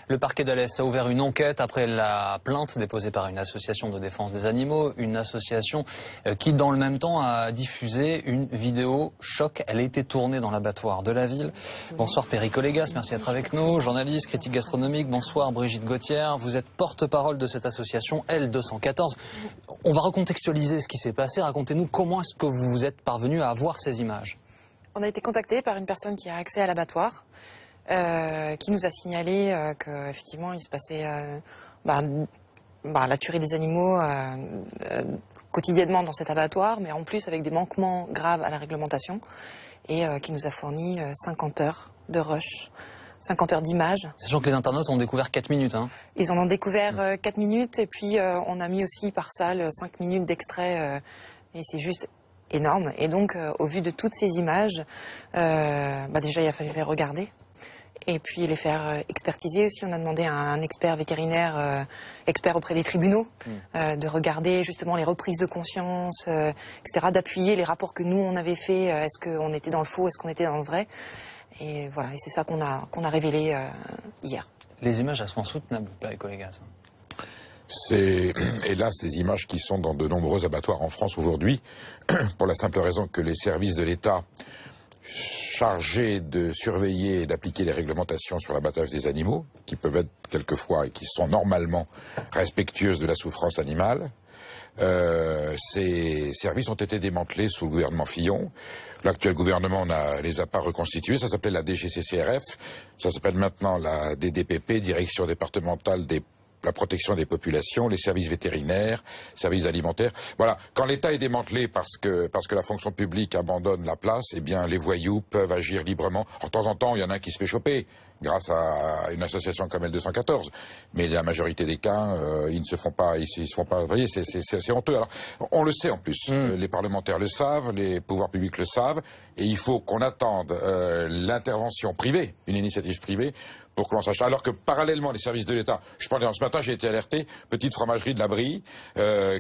Le parquet d'Alès a ouvert une enquête après la plainte déposée par une association de défense des animaux, une association qui dans le même temps a diffusé une vidéo choc. Elle a été tournée dans l'abattoir de la ville. Bonsoir Perico Légas, merci d'être avec nous, journaliste, critique gastronomique. Bonsoir Brigitte Gauthier, vous êtes porte-parole de cette association L214. On va recontextualiser ce qui s'est passé. Racontez-nous comment est-ce que vous êtes parvenu à avoir ces images. On a été contacté par une personne qui a accès à l'abattoir, qui nous a signalé qu'effectivement il se passait la tuerie des animaux quotidiennement dans cet abattoir, mais en plus avec des manquements graves à la réglementation, et qui nous a fourni 50 heures de rush. 50 heures d'images. Sachant que les internautes ont découvert 4 minutes. Hein. Ils en ont découvert 4 minutes, et puis on a mis aussi par salle 5 minutes d'extrait, et c'est juste énorme. Et donc, au vu de toutes ces images, déjà il a fallu les regarder, et puis les faire expertiser aussi. On a demandé à un expert vétérinaire, expert auprès des tribunaux, de regarder justement les reprises de conscience, etc., d'appuyer les rapports que nous on avait faits. Est-ce qu'on était dans le faux, est-ce qu'on était dans le vrai? Et voilà, et c'est ça qu'on a révélé hier. Les images, elles sont insoutenables, Perico Légas. C'est hélas des images qui sont dans de nombreux abattoirs en France aujourd'hui, pour la simple raison que les services de l'État chargés de surveiller et d'appliquer les réglementations sur l'abattage des animaux, qui peuvent être quelquefois et qui sont normalement respectueuses de la souffrance animale, ces services ont été démantelés sous le gouvernement Fillon. L'actuel gouvernement ne les a pas reconstitués. Ça s'appelait la DGCCRF, ça s'appelle maintenant la DDPP, Direction départementale de la protection des populations, les services vétérinaires, services alimentaires. Voilà, quand l'État est démantelé parce que la fonction publique abandonne la place, eh bien les voyous peuvent agir librement. Alors, de temps en temps, il y en a un qui se fait choper grâce à une association comme L214. Mais la majorité des cas, ils ne se font pas, ils se font pas. Vous voyez, c'est honteux. Alors, on le sait en plus. Les parlementaires le savent, les pouvoirs publics le savent, et il faut qu'on attende l'intervention privée, une initiative privée, pour que l'on sache. Alors que parallèlement, les services de l'État, je parlais ce matin, j'ai été alerté, petite fromagerie de la Brie,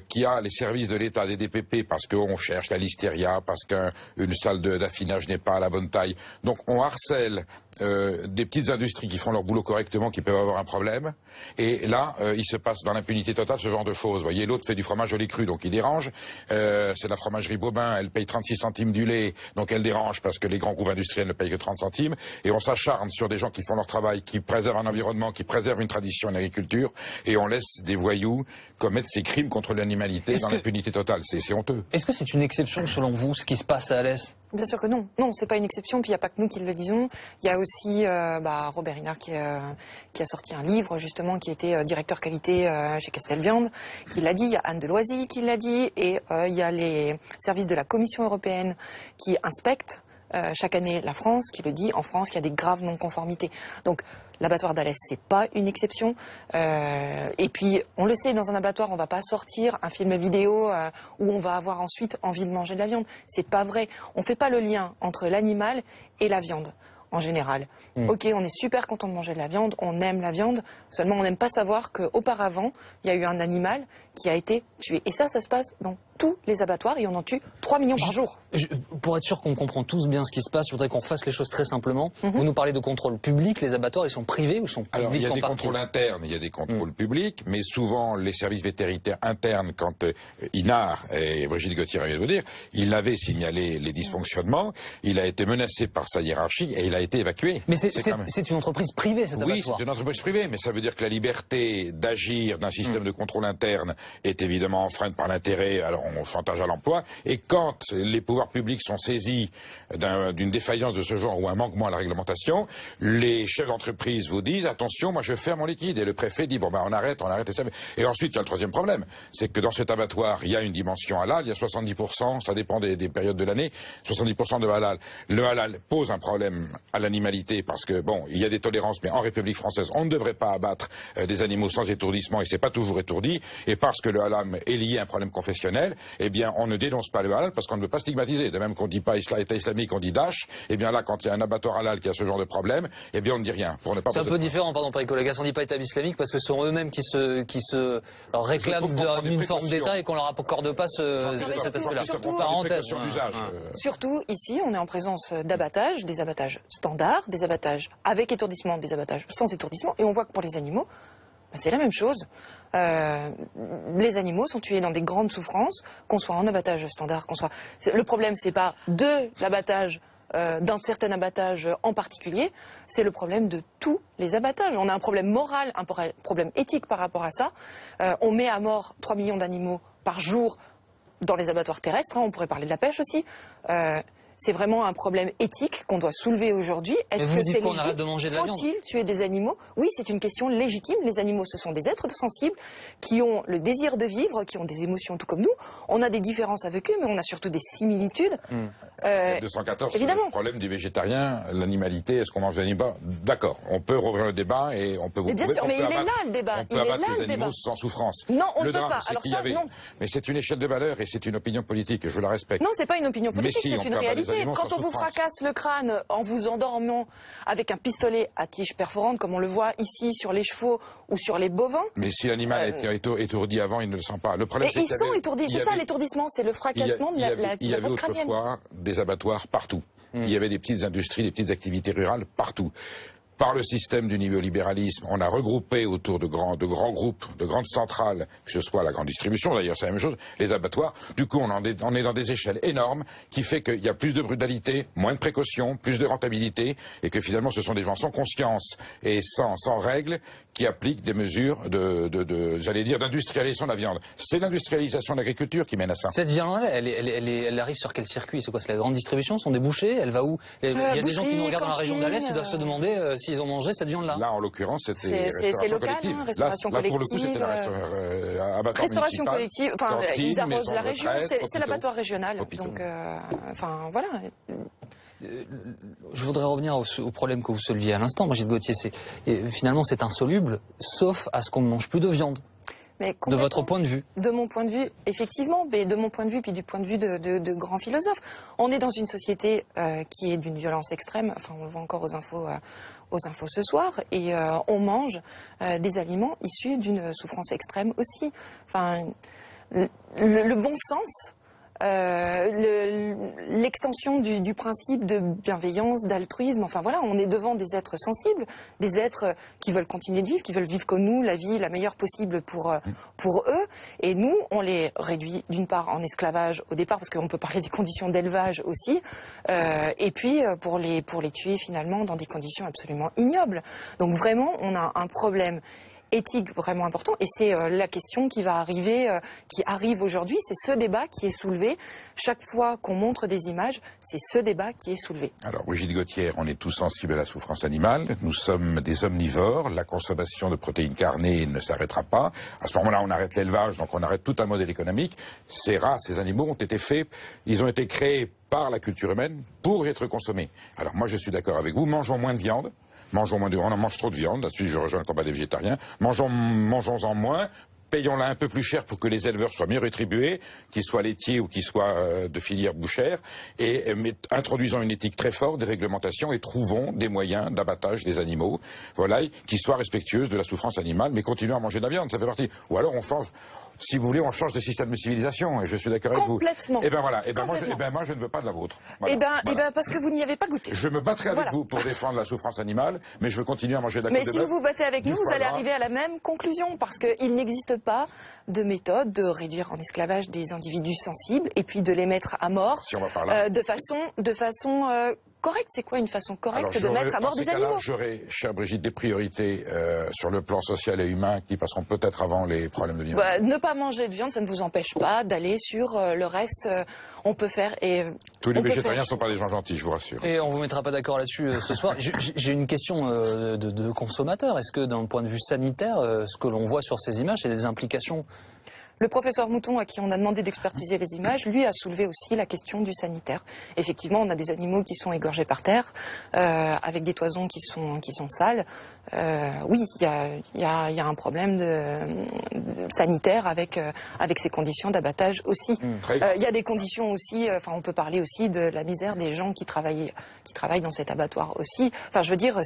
qui a les services de l'État des DPP parce qu'on cherche la listeria, parce qu'une salle d'affinage n'est pas à la bonne taille. Donc on harcèle des petites industries qui font leur boulot correctement, qui peuvent avoir un problème. Et là, il se passe dans l'impunité totale ce genre de choses. Vous voyez, l'autre fait du fromage au lait cru, donc il dérange. C'est la fromagerie Bobin, elle paye 36 centimes du lait, donc elle dérange parce que les grands groupes industriels ne payent que 30 centimes. Et on s'acharne sur des gens qui font leur travail, qui préservent un environnement, qui préservent une tradition, une agriculture, et on laisse des voyous commettre ces crimes contre l'animalité dans l'impunité totale. C'est honteux. Est-ce que c'est une exception selon vous, ce qui se passe à Alès? Bien sûr que non. Non, c'est pas une exception, puis il n'y a pas que nous qui le disons. Il y a aussi Robert Hinard qui a sorti un livre, justement, qui était directeur qualité chez Castel Viande, qui l'a dit. Il y a Anne Deloisy qui l'a dit, et il y a les services de la Commission européenne qui inspectent chaque année la France, qui le dit. En France, il y a des graves non-conformités. Donc, l'abattoir d'Alès, c'est pas une exception. Et puis, on le sait, dans un abattoir, on va pas sortir un film vidéo où on va avoir ensuite envie de manger de la viande. C'est pas vrai. On fait pas le lien entre l'animal et la viande, en général. Ok, on est super content de manger de la viande, on aime la viande, seulement on n'aime pas savoir qu'auparavant, il y a eu un animal qui a été tué. Et ça se passe dans tous les abattoirs, et on en tue 3 millions par jour. Pour être sûr qu'on comprend tous bien ce qui se passe, je voudrais qu'on fasse les choses très simplement. Vous nous parlez de contrôle public, les abattoirs, ils sont privés ou sont publics? Alors, il y a des contrôles internes, il y a des contrôles publics, mais souvent les services vétérinaires internes, quand Hinard, et Brigitte Gauthier vient de vous dire, il avait signalé les dysfonctionnements, il a été menacé par sa hiérarchie et il a été évacué. Mais c'est une entreprise privée, cet abattoir. Oui, c'est une entreprise privée, mais ça veut dire que la liberté d'agir d'un système de contrôle interne est évidemment enfreinte par l'intérêt, alors on chantage à l'emploi, et quand les pouvoirs publics sont saisis d'une défaillance de ce genre ou un manquement à la réglementation, les chefs d'entreprise vous disent attention, moi je ferme mon liquide, et le préfet dit bon ben on arrête, et ça. Et ensuite il y a le troisième problème, c'est que dans cet abattoir il y a une dimension halal, il y a 70%, ça dépend des périodes de l'année, 70% de halal. Le halal pose un problème à l'animalité parce que bon, il y a des tolérances, mais en République française on ne devrait pas abattre des animaux sans étourdissement, et c'est pas toujours étourdi, et parce que le halal est lié à un problème confessionnel, halal, eh bien on ne dénonce pas le halal parce qu'on ne veut pas stigmatiser. De même qu'on ne dit pas État islamique, on dit Daesh. Eh bien là, quand il y a un abattoir halal qui a ce genre de problème, eh bien on ne dit rien. C'est un peu différent, pardon, par les collègues. On ne dit pas État islamique parce que ce sont eux-mêmes qui se réclament d'une forme d'État et qu'on leur accorde pas cet aspect-là. Parenthèse. Surtout ici, on est en présence d'abattages, des abattages standards, des abattages avec étourdissement, des abattages sans étourdissement, et on voit que pour les animaux, c'est la même chose. Les animaux sont tués dans des grandes souffrances, qu'on soit en abattage standard, qu'on soit... Le problème, c'est pas de l'abattage, d'un certain abattage en particulier, c'est le problème de tous les abattages. On a un problème moral, un problème éthique par rapport à ça. On met à mort 3 millions d'animaux par jour dans les abattoirs terrestres, hein, on pourrait parler de la pêche aussi. C'est vraiment un problème éthique qu'on doit soulever aujourd'hui. Est-ce que c'est qu'on arrête de manger de la viande ? Faut-il tuer des animaux ? Oui, c'est une question légitime. Les animaux, ce sont des êtres sensibles qui ont le désir de vivre, qui ont des émotions tout comme nous. On a des différences avec eux, mais on a surtout des similitudes. 214, évidemment. Le problème du végétarien, l'animalité, est-ce qu'on mange des animaux ? D'accord, on peut rouvrir le débat et on peut vous bien sûr, mais il est là le débat. On peut abattre les animaux sans souffrance. Non, on ne peut pas. Alors ça, non. Mais c'est une échelle de valeur et c'est une opinion politique et je la respecte. Non, c'est pas une opinion politique, si, c'est une réalité. Quand on vous fracasse le crâne en vous endormant avec un pistolet à tige perforante, comme on le voit ici sur les chevaux ou sur les bovins... Mais si l'animal est étourdi avant, il ne le sent pas. Le problème, c'est qu'ils sont étourdis, c'est ça l'étourdissement, c'est le fracassement de la crânienne. Il y avait autrefois des abattoirs partout. Il y avait des petites industries, des petites activités rurales partout. Par le système du néolibéralisme, on a regroupé autour de grands groupes, de grandes centrales, que ce soit la grande distribution, d'ailleurs c'est la même chose, les abattoirs. Du coup, on est dans des échelles énormes, qui fait qu'il y a plus de brutalité, moins de précautions, plus de rentabilité, et que finalement ce sont des gens sans conscience et sans règles qui appliquent des mesures j'allais dire, d'industrialisation de la viande. C'est l'industrialisation de l'agriculture qui mène à ça. Cette viande-là, elle arrive sur quel circuit? C'est quoi? C'est la grande distribution? Sont débouchés? Elle va où? Il y a des gens qui nous regardent dans la région de l'Est, ils doivent se demander s'ils ont mangé cette viande-là. Là, en l'occurrence, c'était restauration collective. Restauration là, pour le coup, c'était abattoir restauration collective. Enfin, ils arrosent la région. C'est l'abattoir régional. Donc, enfin, voilà. Je voudrais revenir au problème que vous souleviez à l'instant, Brigitte Gauthier. Finalement, c'est insoluble, sauf à ce qu'on ne mange plus de viande. De votre point de vue? De mon point de vue, effectivement, mais de mon point de vue, puis du point de vue de grands philosophes. On est dans une société qui est d'une violence extrême, enfin on le voit encore aux infos ce soir, et on mange des aliments issus d'une souffrance extrême aussi. Enfin, le bon sens, l'extension du principe de bienveillance, d'altruisme, enfin voilà, on est devant des êtres sensibles, des êtres qui veulent continuer de vivre, qui veulent vivre comme nous, la vie la meilleure possible pour eux, et nous, on les réduit d'une part en esclavage au départ, parce qu'on peut parler des conditions d'élevage aussi, et puis pour les tuer finalement dans des conditions absolument ignobles. Donc vraiment, on a un problème éthique vraiment important, et c'est la question qui va arriver, qui arrive aujourd'hui, c'est ce débat qui est soulevé. Chaque fois qu'on montre des images, c'est ce débat qui est soulevé. Alors Brigitte Gauthier, on est tous sensibles à la souffrance animale, nous sommes des omnivores, la consommation de protéines carnées ne s'arrêtera pas. À ce moment-là, on arrête l'élevage, donc on arrête tout un modèle économique. Ces rats, ces animaux ont été faits, ils ont été créés par la culture humaine pour être consommés. Alors moi je suis d'accord avec vous, mangeons moins de viande. On en mange trop de viande, là-dessus je rejoins le combat des végétariens. Mangeons-en moins, payons-la un peu plus cher pour que les éleveurs soient mieux rétribués, qu'ils soient laitiers ou qu'ils soient de filière bouchère, et introduisons une éthique très forte, des réglementations, et trouvons des moyens d'abattage des animaux, voilà, qui soient respectueuses de la souffrance animale, mais continuons à manger de la viande, ça fait partie. Ou alors on change... Si vous voulez, on change de système de civilisation, et je suis d'accord avec vous. Complètement. Et ben voilà, moi je ne veux pas de la vôtre. Voilà. Parce que vous n'y avez pas goûté. Je me battrai avec vous pour défendre la souffrance animale, mais je veux continuer à manger de la côte de bœuf. Mais si vous vous battez avec nous, vous allez arriver à la même conclusion, parce qu'il n'existe pas de méthode de réduire en esclavage des individus sensibles, et puis de les mettre à mort de façon correcte. C'est quoi une façon correcte de mettre à mort des animaux? J'aurai, chère Brigitte, des priorités sur le plan social et humain qui passeront peut-être avant les problèmes de viande. Ne pas manger de viande, ça ne vous empêche pas d'aller sur le reste. On peut faire tous les végétariens ne sont pas des gens gentils, je vous rassure. Et on vous mettra pas d'accord là-dessus ce soir. J'ai une question de consommateur. Est-ce que d'un point de vue sanitaire, ce que l'on voit sur ces images, c'est des implications Le professeur Mouton, à qui on a demandé d'expertiser les images, lui a soulevé aussi la question du sanitaire. Effectivement, on a des animaux qui sont égorgés par terre, avec des toisons qui sont sales. Oui, il y a un problème sanitaire avec ces conditions d'abattage aussi. Il y a des conditions aussi, on peut parler aussi de la misère des gens qui travaillent dans cet abattoir aussi. Enfin, je veux dire,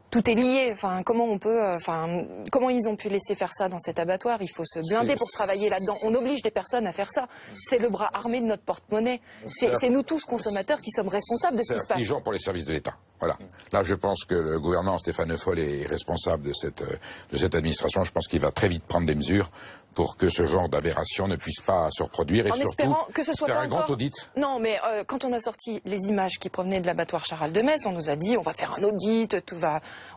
tout est lié. Enfin, comment ils ont pu laisser faire ça dans cet abattoir? Il faut se blinder pour travailler là-dedans. On oblige des personnes à faire ça. C'est le bras armé de notre porte-monnaie. C'est nous tous consommateurs qui sommes responsables de ce qui se passe. C'est affligeant pour les services de l'État. Voilà. Là, je pense que le gouvernement Stéphane Le Foll est responsable de cette administration. Je pense qu'il va très vite prendre des mesures pour que ce genre d'aberration ne puisse pas se reproduire et surtout que ce soit faire pas un grand audit. Non, mais quand on a sorti les images qui provenaient de l'abattoir Charal de Metz, on nous a dit on va faire un audit,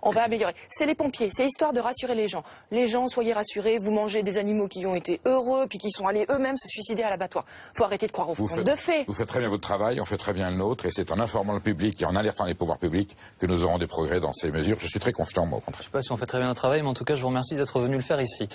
on va améliorer. C'est les pompiers, c'est histoire de rassurer les gens. Les gens, soyez rassurés, vous mangez des animaux qui ont été heureux puis qui sont allés eux-mêmes se suicider à l'abattoir. Faut arrêter de croire aux contes de fées. Vous faites très bien votre travail, on fait très bien le nôtre et c'est en informant le public et en alertant les pouvoirs publics que nous aurons des progrès dans ces mesures. Je suis très confiant, moi, au contraire. Je ne sais pas si on fait très bien notre travail, mais en tout cas, je vous remercie d'être venu le faire ici.